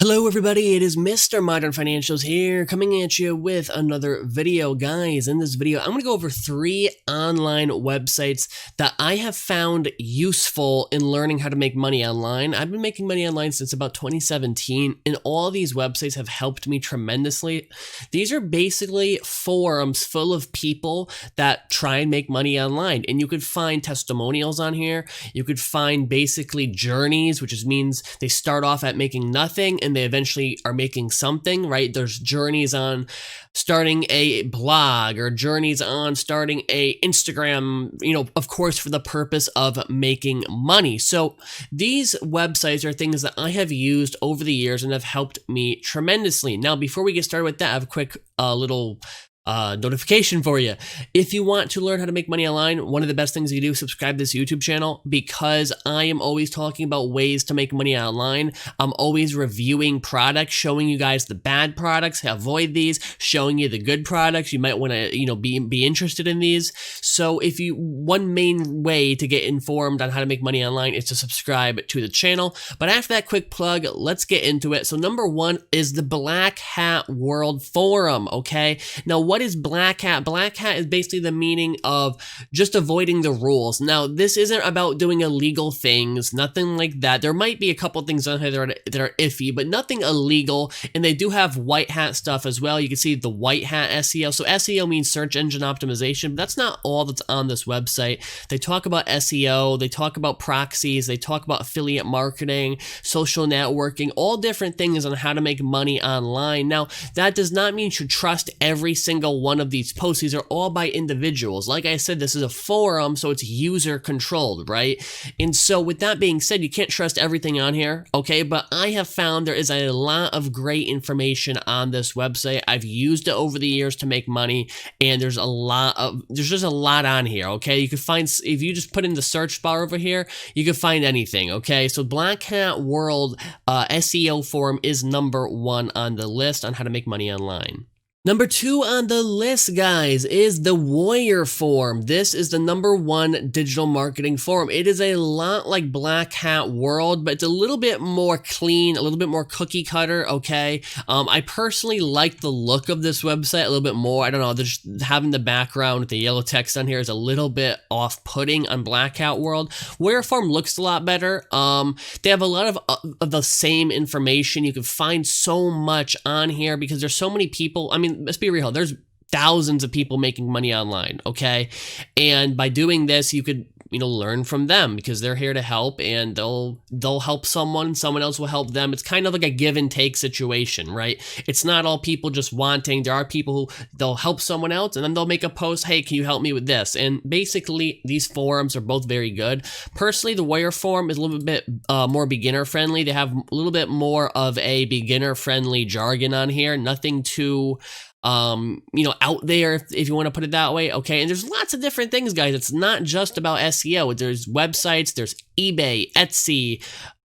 Hello everybody, it is Mr. Modern Financials here, coming at you with another video. Guys, in this video, I'm going to go over 3 online websites that I have found useful in learning how to make money online. I've been making money online since about 2017, and all these websites have helped me tremendously. These are basically forums full of people that try and make money online, and you could find testimonials on here. You could find basically journeys, which means they start off at making nothing and they eventually are making something, right? There's journeys on starting a blog or journeys on starting a Instagram, of course, for the purpose of making money. So these websites are things that I have used over the years and have helped me tremendously. Now, before we get started with that, I have a quick little notification for you. If you want to learn how to make money online, one of the best things you do is subscribe to this YouTube channel, because I am always talking about ways to make money online. I'm always reviewing products, showing you guys the bad products, avoid these, showing you the good products. You might want to, be interested in these. So one main way to get informed on how to make money online is to subscribe to the channel. But after that quick plug, let's get into it. So number 1 is the Black Hat World Forum. Okay. Now, what is Black Hat? Black Hat is basically the meaning of just avoiding the rules. Now, this isn't about doing illegal things, nothing like that. There might be a couple things on here that are iffy, but nothing illegal. And they do have white hat stuff as well. You can see the white hat SEO. So SEO means search engine optimization, but that's not all that's on this website. They talk about SEO, they talk about proxies, they talk about affiliate marketing, social networking, all different things on how to make money online. Now, that does not mean you should trust every single one of these posts. These are all by individuals. Like I said, this is a forum, so it's user controlled, right? And so with that being said, you can't trust everything on here, okay? But I have found there is a lot of great information on this website. I've used it over the years to make money, and there's just a lot on here, okay? You can find, if you just put in the search bar over here, you can find anything, okay? So Black Hat World SEO forum is number 1 on the list on how to make money online. Number 2 on the list, guys, is the Warrior Forum. This is the number 1 digital marketing forum. It is a lot like Black Hat World, but it's a little bit more clean, a little bit more cookie cutter, okay? I personally like the look of this website a little bit more. I don't know, just having the background with the yellow text on here is a little bit off-putting on Black Hat World. Warrior Forum looks a lot better. They have a lot of the same information. You can find so much on here because there's so many people. I mean, let's be real, there's thousands of people making money online, okay? And by doing this, you could, learn from them, because they're here to help, and they'll help someone else will help them. It's kind of like a give and take situation, right? It's not all people just wanting. There are people who they'll help someone else, and then they'll make a post, hey, can you help me with this? And basically, these forums are both very good. Personally, the Warrior Forum is a little bit more beginner friendly. They have a little bit more of a beginner friendly jargon on here. Nothing too out there, if you want to put it that way, okay? And there's lots of different things, guys. It's not just about SEO. There's websites, there's eBay, Etsy,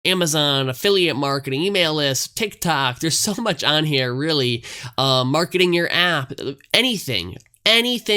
Amazon, affiliate marketing, email lists, TikTok. There's so much on here, really. Marketing your app, anything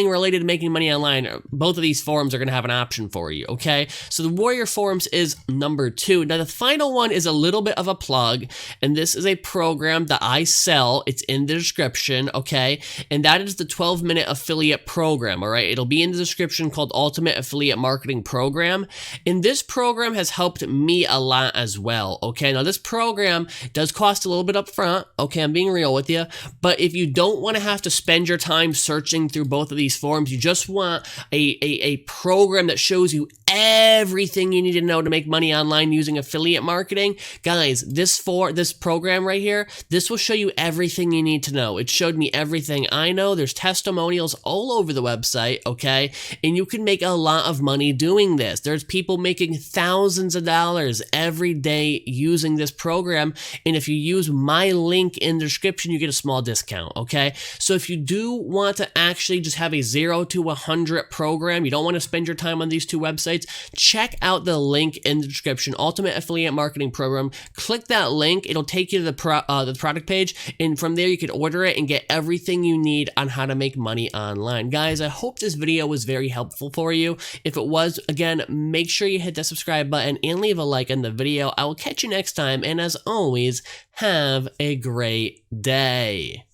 related to making money online, both of these forums are going to have an option for you, okay? So the Warrior Forums is number 2. Now, the final one is a little bit of a plug, and this is a program that I sell. It's in the description, okay? And that is the 12-minute affiliate program, all right? It'll be in the description, called Ultimate Affiliate Marketing Program. And this program has helped me a lot as well, okay? Now, this program does cost a little bit up front, okay? I'm being real with you. But if you don't want to have to spend your time searching through both of these forums, you just want a program that shows you everything you need to know to make money online using affiliate marketing, guys, this program right here, this will show you everything you need to know. It showed me everything I know. There's testimonials all over the website, okay? And you can make a lot of money doing this. There's people making thousands of dollars every day using this program. And if you use my link in the description, you get a small discount, okay? So if you do want to actually actually just have a 0 to 100 program, you don't want to spend your time on these two websites, check out the link in the description, Ultimate Affiliate Marketing Program. Click that link. It'll take you to the product page, and from there you can order it and get everything you need on how to make money online. Guys, I hope this video was very helpful for you. If it was, again, make sure you hit that subscribe button and leave a like on the video. I will catch you next time, and as always, have a great day.